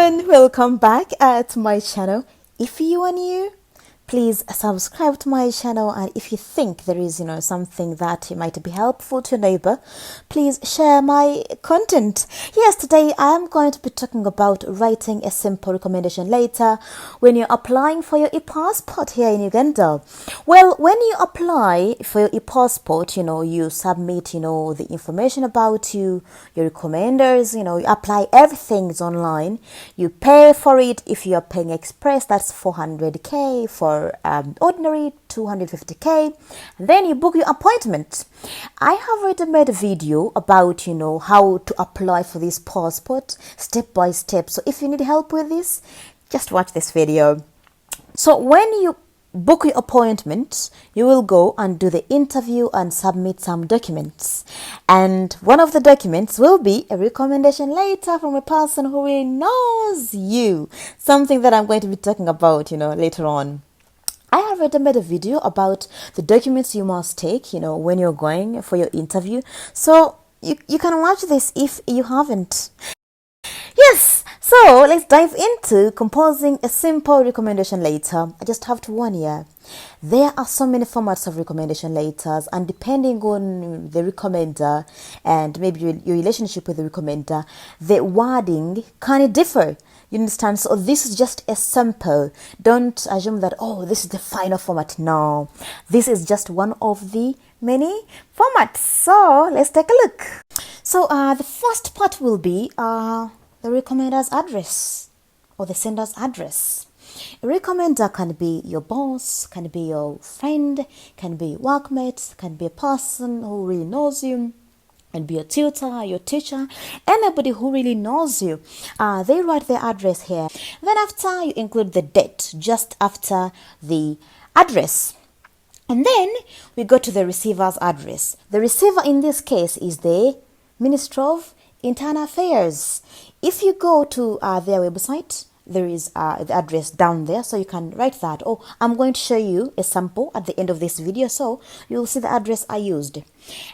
everyone, welcome back to my channel. If you are new, please subscribe to my channel, and if you think there is something that might be helpful to your neighbor, please share my content. Yes, today I am going to be talking about writing a simple recommendation letter when you're applying for your e-passport here in Uganda. Well, when you apply for your e-passport, you submit the information about you, your recommenders, you apply, everything is online. You pay for it. If you are paying express, that's 400k. For ordinary, 250k. Then you book your appointment. I have already made a video about how to apply for this passport step by step, so if you need help with this, just watch this video. So when you book your appointment, you will go and do the interview and submit some documents, and one of the documents will be a recommendation letter from a person who really knows you, something that I'm going to be talking about later on. I have already made a video about the documents you must take, when you're going for your interview. So you can watch this if you haven't. Yes, so let's dive into composing a simple recommendation letter. I just have to warn you, there are so many formats of recommendation letters, and depending on the recommender and maybe your relationship with the recommender, the wording can differ. You understand? So this is just a sample. Don't assume that, this is the final format. No, this is just one of the many formats. So let's take a look. So the first part will be the recommender's address or the sender's address. A recommender can be your boss, can be your friend, can be your workmate, can be a person who really knows you, and be your tutor, your teacher, anybody who really knows you. They write their address here. Then after, you include the date just after the address. And then we go to the receiver's address. The receiver in this case is the Ministry of Internal Affairs. If you go to their website, there is the address down there, so you can write that. I'm going to show you a sample at the end of this video, so you'll see the address I used.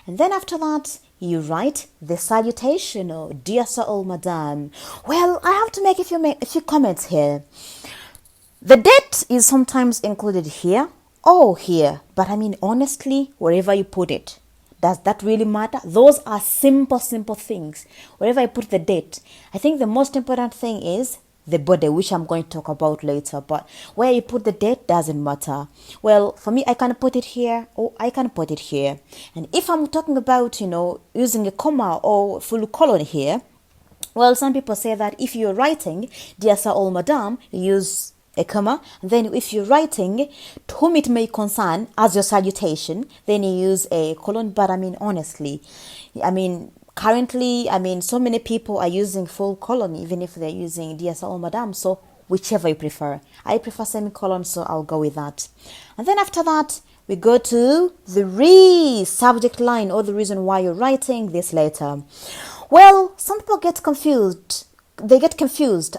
And then after that, you write the salutation, or dear sir or madam. Well, I have to make a few comments here. The date is sometimes included here or here, but I mean honestly, wherever you put it, does that really matter? Those are simple things. Wherever I put the date, I think the most important thing is the body, which I'm going to talk about later, but where you put the date doesn't matter. Well, for me, I can put it here or I can put it here. And if I'm talking about, using a comma or full colon here, well, some people say that if you're writing dear sir or madam, you use a comma. And then if you're writing to whom it may concern as your salutation, then you use a colon. But I mean, honestly, currently, so many people are using full colon, even if they're using dear sir or madam. So whichever you prefer. I prefer semicolon, so I'll go with that. And then after that, we go to the subject line, or the reason why you're writing this letter. Well, some people get confused. They get confused.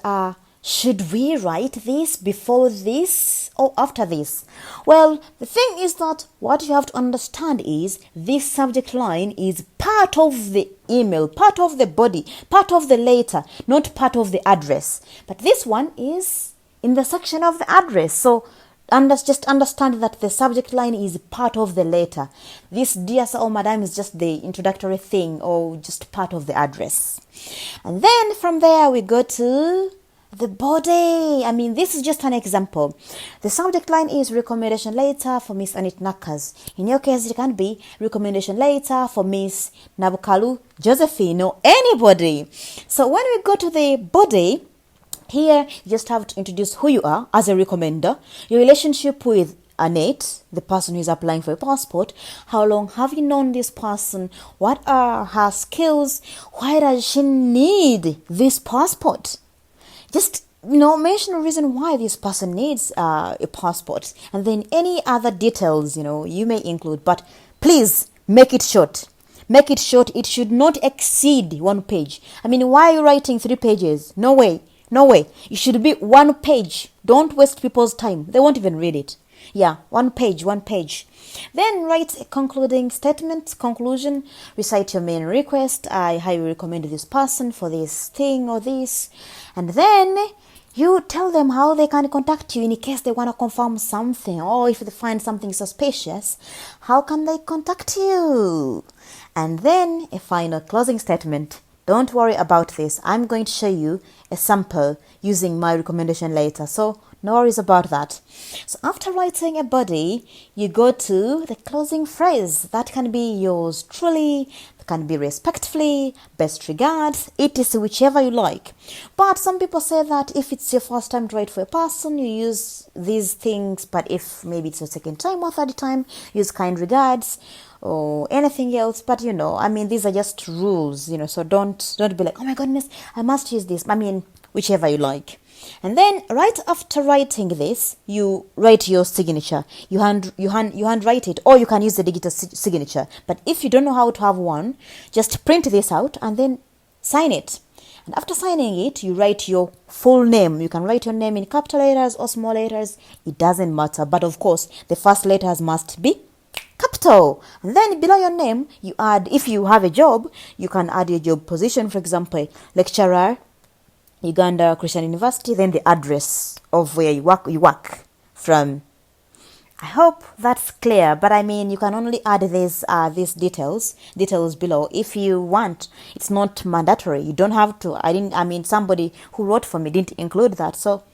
Should we write this before this or after this? Well, the thing is that what you have to understand is this subject line is part of the email, part of the body, part of the letter, not part of the address. But this one is in the section of the address. So just understand that the subject line is part of the letter. This dear sir or madam is just the introductory thing, or just part of the address. And then from there we go to the body. This is just an example. The subject line is recommendation letter for Miss Annetmaya. In your case, it can be recommendation letter for Miss Nabukalu Josephine, or anybody. So when we go to the body, here you just have to introduce who you are as a recommender, your relationship with Annette, the person who is applying for a passport. How long have you known this person? What are her skills? Why does she need this passport? Just mention a reason why this person needs a passport, and then any other details you may include, but please make it short. Make it short. It should not exceed 1 page. Why are you writing 3 pages? No way. It should be 1 page. Don't waste people's time. They won't even read it. Yeah, one page. Then write a concluding statement, conclusion, recite your main request. I highly recommend this person for this thing or this. And then you tell them how they can contact you in case they want to confirm something, or if they find something suspicious, how can they contact you? And then a final closing statement. Don't worry about this. I'm going to show you a sample using my recommendation later. So no worries about that. So after writing a body, you go to the closing phrase. That can be yours truly, can be respectfully, best regards, it is whichever you like. But some people say that if it's your first time to write for a person, you use these things, but if maybe it's your second time or third time, use kind regards or anything else. But these are just rules, so don't be like, oh my goodness, I must use this. Whichever you like. And then right after writing this, you write your signature. You handwrite it, or you can use the digital signature. But if you don't know how to have one, just print this out and then sign it. And after signing it, you write your full name. You can write your name in capital letters or small letters. It doesn't matter. But of course, the first letters must be capital. And then below your name, you add, if you have a job, you can add your job position. For example, lecturer, Uganda Christian University, then the address of where you work from. I hope that's clear, but you can only add these details below if you want. It's not mandatory. You don't have to. Somebody who wrote for me didn't include that, so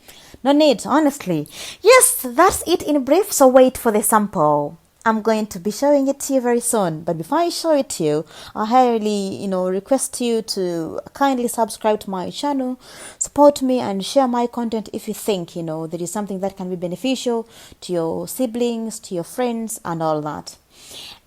no need, honestly. Yes, that's it in brief, so wait for the sample. I'm going to be showing it to you very soon. But before I show it to you, I highly, request you to kindly subscribe to my channel, support me, and share my content if you think, there is something that can be beneficial to your siblings, to your friends, and all that.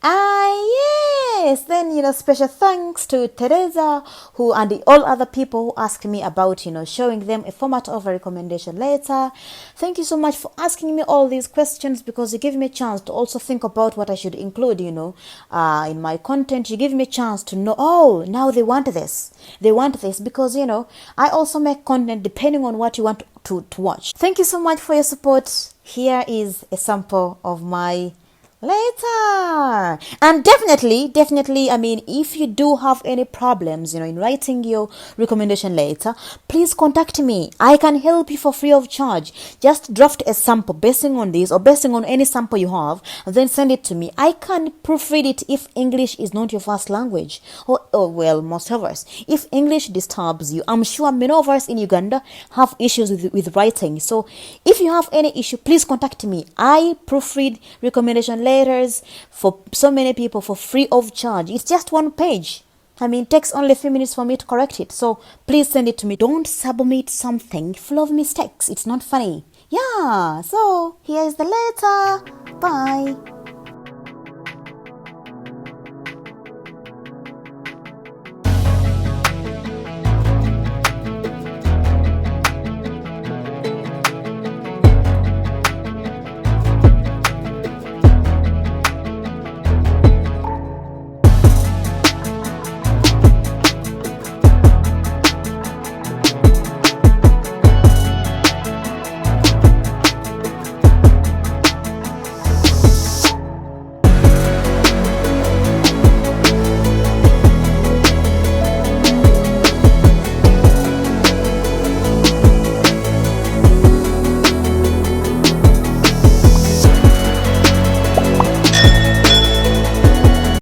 Yes, then, special thanks to Teresa and all other people who asked me about, showing them a format of a recommendation later. Thank you so much for asking me all these questions, because you give me a chance to also think about what I should include, in my content. You give me a chance to know, oh, now they want this. Because, I also make content depending on what you want to watch. Thank you so much for your support. Here is a sample of my later. And definitely, if you do have any problems, in writing your recommendation later, please contact me. I can help you for free of charge. Just draft a sample basing on this or basing on any sample you have, and then send it to me. I can proofread it if English is not your first language, or most of us. If English disturbs you, I'm sure many of us in Uganda have issues with writing. So if you have any issue, please contact me. I proofread recommendation letters for so many people for free of charge. It's just one page. It takes only a few minutes for me to correct it. So please send it to me. Don't submit something full of mistakes. It's not funny. Yeah, so here is the letter. Bye.